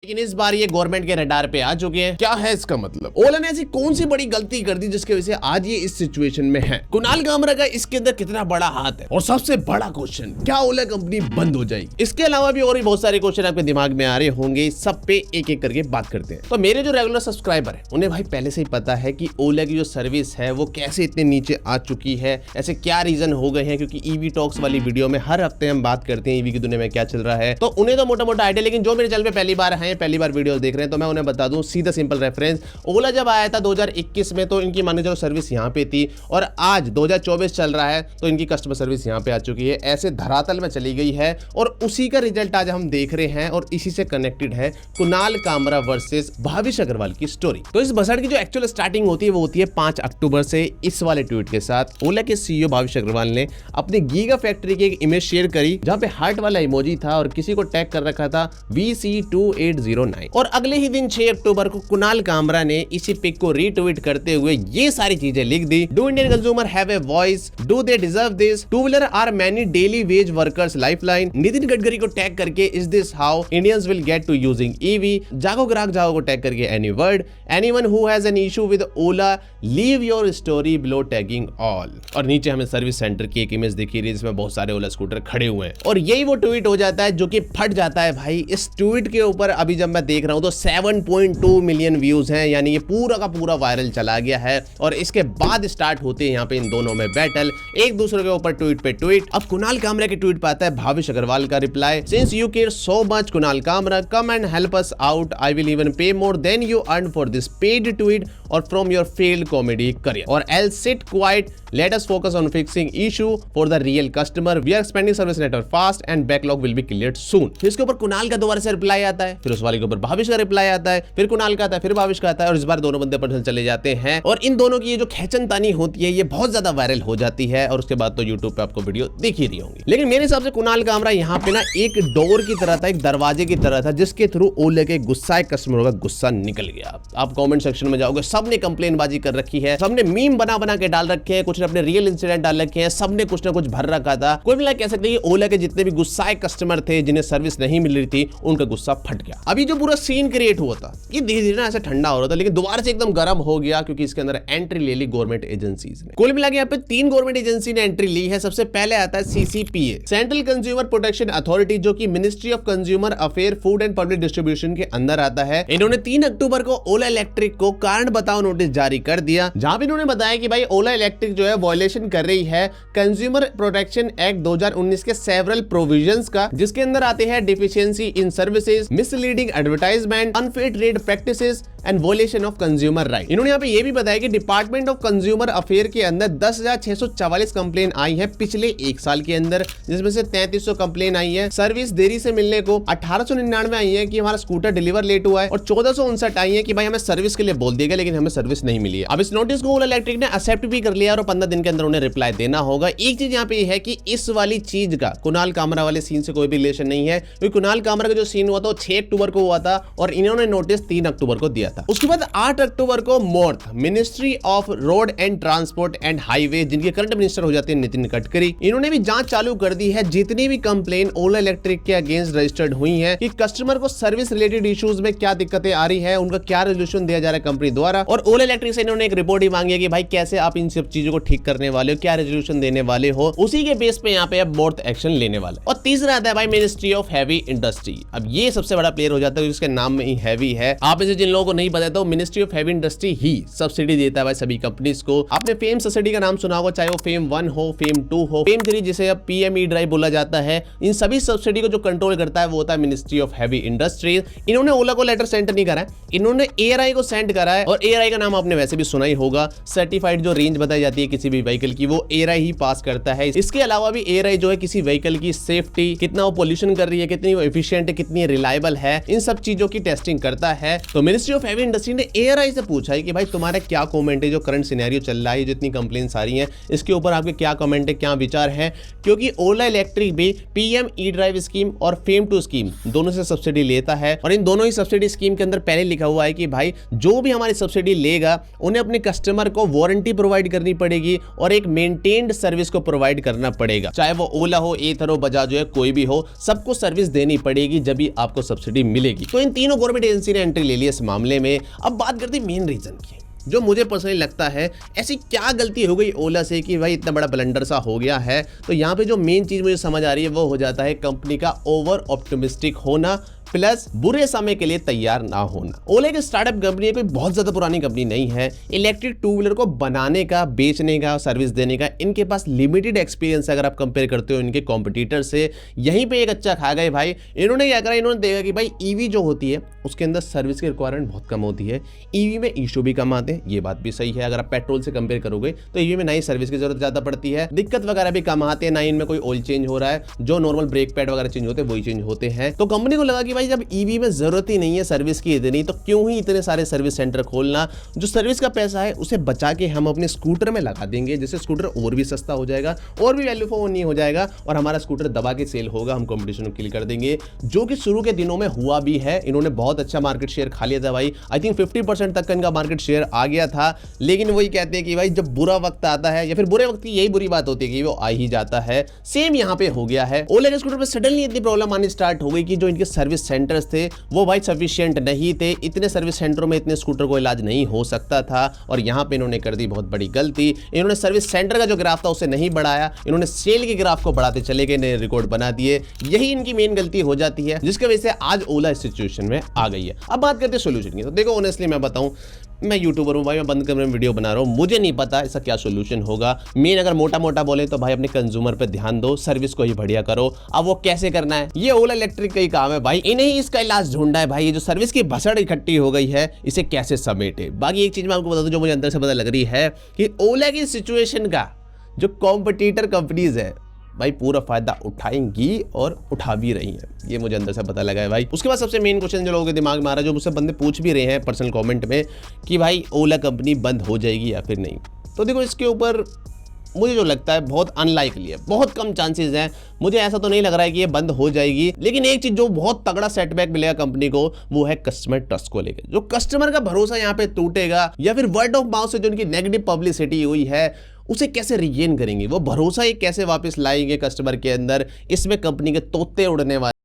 लेकिन इस बार ये गवर्नमेंट के रडार पे आ चुके हैं। क्या है इसका मतलब? ओला ने ऐसी कौन सी बड़ी गलती कर दी जिसकी वजह से आज ये इस सिचुएशन में है? कुणाल कामरा का इसके अंदर कितना बड़ा हाथ है? और सबसे बड़ा क्वेश्चन, क्या ओला कंपनी बंद हो जाएगी? इसके अलावा भी और भी बहुत सारे क्वेश्चन आपके दिमाग में आ रहे होंगे, सब पे एक एक करके बात करते हैं। तो मेरे जो रेगुलर सब्सक्राइबर है उन्हें भाई पहले से ही पता है कि ओला की जो सर्विस है वो कैसे इतने नीचे आ चुकी है, ऐसे क्या रीजन हो गए हैं, क्योंकि ईवी टॉक्स वाली वीडियो में हर हफ्ते हम बात करते हैं ईवी की दुनिया में क्या चल रहा है। तो उन्हें तो मोटा मोटा आइडिया, लेकिन जो मेरे चैनल पे पहली बार है, पहली बार वीडियो देख रहे हैं, तो मैं उन्हें बता दूं सीधा सिंपल रेफरेंस। ओला जब आया था 2021 में तो इनकी माने चलो सर्विस यहाँ पे थी, और आज 2024 चल रहा है तो इनकी कस्टमर सर्विस यहाँ पे आ चुकी है, ऐसे धरातल में चली गई है। और उसी का रिजल्ट आज हम देख रहे हैं और इसी से कनेक्टेड है कुणाल कामरा वर्सेस भाविश अग्रवाल की स्टोरी। तो इस बसड़ की जो एक्चुअल स्टार्टिंग होती है वो होती है 5 अक्टूबर से इस वाले ट्वीट के साथ। ओला के सीईओ भाविश अग्रवाल ने अपनी गीगा फैक्ट्री की एक इमेज शेयर करी जहां पे हार्ट वाला इमोजी था और किसी को टैग कर रखा था VC2809। और अगले ही दिन 6 अक्टूबर को कुणाल कामरा ने इसी पिक को रीट्वीट करते हुए ये सारी चीजें लिख दी। Do Indian consumer have a voice? Do they deserve this? Two wheeler are many daily wage workers lifeline? Nitin Gadkari को टैग करके is this how Indians will get to using EV? Jago Grahak Jago को टैग करके any word? Anyone who has an issue with Ola leave your story below tagging all. और नीचे हमें service centre की एक image दिखी रही है जिसमें बहुत सारे ओला स्कूटर खड़े हुए हैं, और यही वो ट्वीट हो जाता है जो कि फट जाता है भाई। इस ट्वीट के ऊपर अभी जब मैं देख रहा हूं तो 7.2 मिलियन व्यूज हैं, यानी ये पूरा का पूरा वायरल चला गया है। और इसके बाद स्टार्ट होते हैं यहाँ पे इन दोनों में बैटल, एक दूसरे के ऊपर ट्वीट पे ट्वीट। अब कुणाल कामरा के ट्वीट पे आता है भाविश अग्रवाल का reply, since you care so much Kunal Kamra, come and help us out, I will even pay more than you earn for this paid tweet or from your failed comedy career, or else sit quiet, let us focus on fixing issue for the real customer, we are expanding service network fast and backlog will be cleared soon। फिर इसके ऊपर कुणाल का दोबारा से reply आता है, फिर उस वाले के ऊपर भाविश का रिप्लाई आता है, फिर कुणाल का आता है, फिर भाविश का आता है, और इस बार दोनों बंदे पर्सन चले जाते हैं। और इन दोनों की ये जो खेचनतानी होती है ये बहुत ज्यादा वायरल हो जाती है, और उसके बाद तो यूट्यूब पे आपको वीडियो दिख ही रही होंगी। लेकिन मेरे हिसाब से कुणाल कामरा यहाँ पे ना एक डोर की तरह था, एक दरवाजे की तरह था, जिसके थ्रू ओले के गुस्साए कस्टमरों का गुस्सा निकल गया। आप कॉमेंट सेक्शन में जाओगे, सबने कंप्लेन बाजी कर रखी है, सबने मीम बना बना के डाल रखे हैं, कुछ ने अपने रियल इंसिडेंट डाल रखे हैं, सबने कुछ ना कुछ भर रखा था। कोई भी कह सकते हैं कि ओला के जितने भी गुस्साए कस्टमर थे जिन्हें सर्विस नहीं मिल रही थी, उनका गुस्सा फट गया। अभी जो पूरा सीन क्रिएट हुआ था ये धीरे धीरे ऐसे ठंडा हो रहा था, लेकिन दोबारा से एकदम गर्म हो गया क्योंकि इसके अंदर एंट्री ले ली गवर्नमेंट एजेंसीज ने। कुल मिला के यहाँ पे 3 गवर्नमेंट एजेंसी ने एंट्री ली है। सबसे पहले आता है CCPA, central consumer protection authority, जो कि ministry of consumer affair food and public distribution के अंदर आता है। इन्होंने 3 अक्टूबर को ओला इलेक्ट्रिक को कारण बताओ नोटिस जारी कर दिया, जहां पे इन्होंने बताया कि भाई ओला इलेक्ट्रिक जो है वायलेशन कर रही है कंज्यूमर प्रोटेक्शन एक्ट 2019 के सेवरल प्रोविजंस का, जिसके अंदर आते हैं deficiency in services, misleading advertisement, unfair trade practices and violation of consumer right. इन्होंने यहाँ पे ये भी बताया कि डिपार्टमेंट ऑफ कंज्यूमर अफेयर के अंदर 10,644 कंप्लेन आई है पिछले 1 साल के अंदर, जिसमें से 3300 कंप्लेन आई है सर्विस देरी से मिलने को, 1899 आई है कि हमारा स्कूटर डिलीवर लेट हुआ है, और 1459 आई है कि भाई हमें सर्विस के लिए बोल दिया गया लेकिन हमें सर्विस नहीं मिली है। अब इस नोटिस को ओला इलेक्ट्रिक ने एक्सेप्ट भी कर लिया और 15 दिन के अंदर उन्हें रिप्लाई देना होगा। एक चीज यहाँ पे है कि इस वाली चीज का कुणाल कामरा वाले सीन से कोई भी रिलेशन नहीं है, क्योंकि कुणाल कामरा का जो सीन हुआ था वो 6 अक्टूबर को हुआ था और इन्होंने नोटिस 3 अक्टूबर को दिया था। उसके बाद 8 अक्टूबर को मोर्थ ministry of road and transport and highway, जिनके करंट मिनिस्टर हो जाते हैं नितिन गडकरी, इन्होंने भी जांच चालू कर दी है जितनी भी कंप्लेन ओला इलेक्ट्रिक के अगेंस्ट रजिस्टर्ड हुई है कि कस्टमर को सर्विस रिलेटेड इश्यूज में क्या दिक्कतें आ रही है, उनका क्या रेजोल्यूशन दिया जा रहा है कंपनी द्वारा। और ओला इलेक्ट्रिक से इन्होंने एक रिपोर्ट ही मांगी है कि भाई कैसे आप इन सब चीजों को ठीक करने वाले हो, क्या रेजोल्यूशन देने वाले हो, उसी के बेस पे यहाँ पे अब मोर्थ एक्शन लेने वाले। और तीसरा आता है भाई मिनिस्ट्री ऑफ हैवी इंडस्ट्री। अब ये सबसे बड़ा प्लेयर हो जाता है, इसके नाम में ही हैवी है। आप इसे जिन लोगों को नहीं पता तो ministry of heavy industry he subsidy देता है भाई सभी कंपनीज को। आपने फेम सब्सिडी का नाम सुना होगा, चाहे वो फेम 1 हो, फेम 2 हो, फेम 3 जिसे अब PME ड्राइव बोला जाता है। इन सभी सब्सिडी को जो कंट्रोल करता है वो होता है मिनिस्ट्री ऑफ हैवी इंडस्ट्रीज। इन्होंने ओला को लेटर सेंड नहीं करा है, इन्होंने ARI को सेंड करा है, और ARI का नाम आपने वैसे भी सुना ही होगा। सर्टिफाइड जो रेंज बताई जाती है किसी भी व्हीकल की वो ARI ही पास करता है। इसके अलावा भी ARI जो है किसी व्हीकल की सेफ्टी, कितना वो पोल्यूशन कर रही है, कितनी वो एफिशिएंट है, कितनी रिलायबल है, इन सब चीजों की टेस्टिंग करता है। तो मिनिस्ट्री ऑफ हैवी इंडस्ट्री ने ARI से पूछा है कि भाई तुम्हारा क्या कमेंट है जो करंट सिनेरियो चल रहा है, जो इतनी कंप्लेंट्स आ रही हैं इसके ऊपर आपके क्या कमेंट है, क्या विचार है। क्योंकि ओला इलेक्ट्रिक भी PM E-ड्राइव स्कीम और FAME2 स्कीम दोनों से सब्सिडी लेता है, और इन दोनों ही सब्सिडी स्कीम के अंदर पहले लिखा हुआ है कि भाई जो भी हमारी सब्सिडी लेगा उन्हें अपने कस्टमर को वारंटी प्रोवाइड करनी पड़ेगी और एक मेंटेन्ड सर्विस को प्रोवाइड करना पड़ेगा। चाहे वो ओला हो, एथर हो, बजाज हो, कोई भी हो, सबको सर्विस देनी पड़ेगी जब भी आपको सब्सिडी मिलेगी। तो इन तीनों गवर्नमेंट एजेंसी ने एंट्री ले ली इस मामले में। अब बात करते हैं मेन रीजन की, जो मुझे पर्सनली लगता है ऐसी क्या गलती हो गई ओला से कि भाई इतना बड़ा ब्लंडर सा हो गया है। तो यहाँ पे जो मेन चीज मुझे समझ आ रही है वो हो जाता है कंपनी का ओवर ऑप्टिमिस्टिक होना प्लस बुरे समय के लिए तैयार ना होना। ओला एक स्टार्टअप कंपनी है, कोई बहुत ज्यादा पुरानी कंपनी नहीं है। इलेक्ट्रिक टू व्हीलर को बनाने का, बेचने का, सर्विस देने का इनके पास लिमिटेड एक्सपीरियंस है अगर आप कंपेयर करते हो इनके कॉम्पिटिटर से। यहीं पे एक अच्छा खा गए भाई। इन्होंने क्या करा, इन्होंने देखा कि भाई ईवी जो होती है उसके अंदर सर्विस की रिक्वायरमेंट बहुत कम होती है, ईवी में इशू भी कम आते हैं। ये बात भी सही है, अगर आप पेट्रोल से कंपेयर करोगे तो ईवी में नई सर्विस की जरूरत ज्यादा पड़ती है, दिक्कत वगैरह भी कम आते हैं, ना इनमें कोई ऑयल चेंज हो रहा है, जो नॉर्मल ब्रेक पैड वगैरह चेंज होते हैं वही चेंज होते हैं। तो कंपनी को लगा कि भाई जब ईवी में जरूरत ही नहीं है सर्विस की इतनी, तो क्यों ही इतने सारे सर्विस सेंटर खोलना। जो सर्विस का पैसा है उसे बचा के हम अपने स्कूटर में लगा देंगे, जिससे स्कूटर और भी सस्ता हो जाएगा और भी वैल्यू फॉर मनी हो जाएगा और हमारा स्कूटर दबा के सेल होगा, हम कंपटीशन को किल कर देंगे, जो कि शुरू के दिनों में हुआ भी है। इन्होंने बहुत अच्छा मार्केट शेयर खा लिया था भाई, आई थिंक 50% तक का इनका मार्केट शेयर आ गया था। लेकिन वही कहते हैं कि भाई जब बुरा वक्त आता है या फिर बुरे वक्त की यही बुरी बात होती है कि वो आ ही जाता है। सेम यहाँ पे हो गया है। ओला के स्कूटर पे सडनली इतनी प्रॉब्लम आनी स्टार्ट हो गई कि जो इनके सर्विस सेंटर्स थे वो भाई सफिशिएंट नहीं थे। इतने सर्विस सेंटरों में इतने स्कूटर को इलाज नहीं हो सकता था और यहां पे इन्होंने कर दी बहुत बड़ी गलती। इन्होंने सर्विस सेंटर का जो ग्राफ था उसे नहीं बढ़ाया, इन्होंने सेल के ग्राफ को बढ़ाते चले गए, नए रिकॉर्ड बना दिए। यही इनकी मेन गलती हो जाती है जिसकी वजह से आज ओला इस सिचुएशन में आ गई है। अब बात करते हैं सोल्यूशन की। तो देखो ऑनेस्टली मैं बताऊं, मैं यूट्यूबर हूँ भाई, मैं बंद कमरे में वीडियो बना रहा हूँ, मुझे नहीं पता इसका क्या सोल्यूशन होगा। मेन अगर मोटा मोटा बोले तो भाई अपने कंज्यूमर पे ध्यान दो, सर्विस को ही बढ़िया करो। अब वो कैसे करना है ये ओला इलेक्ट्रिक का ही काम है भाई, इन्हें ही इसका इलाज ढूंढना है भाई। ये जो सर्विस की भसड़ इकट्ठी हो गई है इसे कैसे समेटे। बाकी एक चीज मैं आपको बता दूं जो मुझे अंदर से पता लग रही है कि ओला की सिचुएशन का जो कॉम्पिटिटर कंपनीज है भाई पूरा फायदा उठाएंगी और उठा भी रही है, ये मुझे अंदर से पता लगा है भाई। उसके बाद सबसे मेन क्वेश्चन जो लोगों के दिमाग में आ रहा है, जो मुझसे बंदे पूछ भी रहे हैं पर्सनल कमेंट में कि भाई ओला कंपनी बंद हो जाएगी या फिर नहीं। तो देखो इसके ऊपर मुझे जो लगता है बहुत अनलाइकली है, बहुत कम चांसेस हैं। मुझे ऐसा तो नहीं लग रहा है कि ये बंद हो जाएगी। लेकिन एक चीज जो बहुत तगड़ा सेटबैक मिलेगा कंपनी को वो है कस्टमर ट्रस्ट को लेकर। जो कस्टमर का भरोसा यहाँ पे टूटेगा या फिर वर्ड ऑफ माउथ से जो उनकी नेगेटिव पब्लिसिटी हुई है उसे कैसे रिगेन करेंगे, वो भरोसा ही कैसे वापस लाएंगे कस्टमर के अंदर, इसमें कंपनी के तोते उड़ने वाले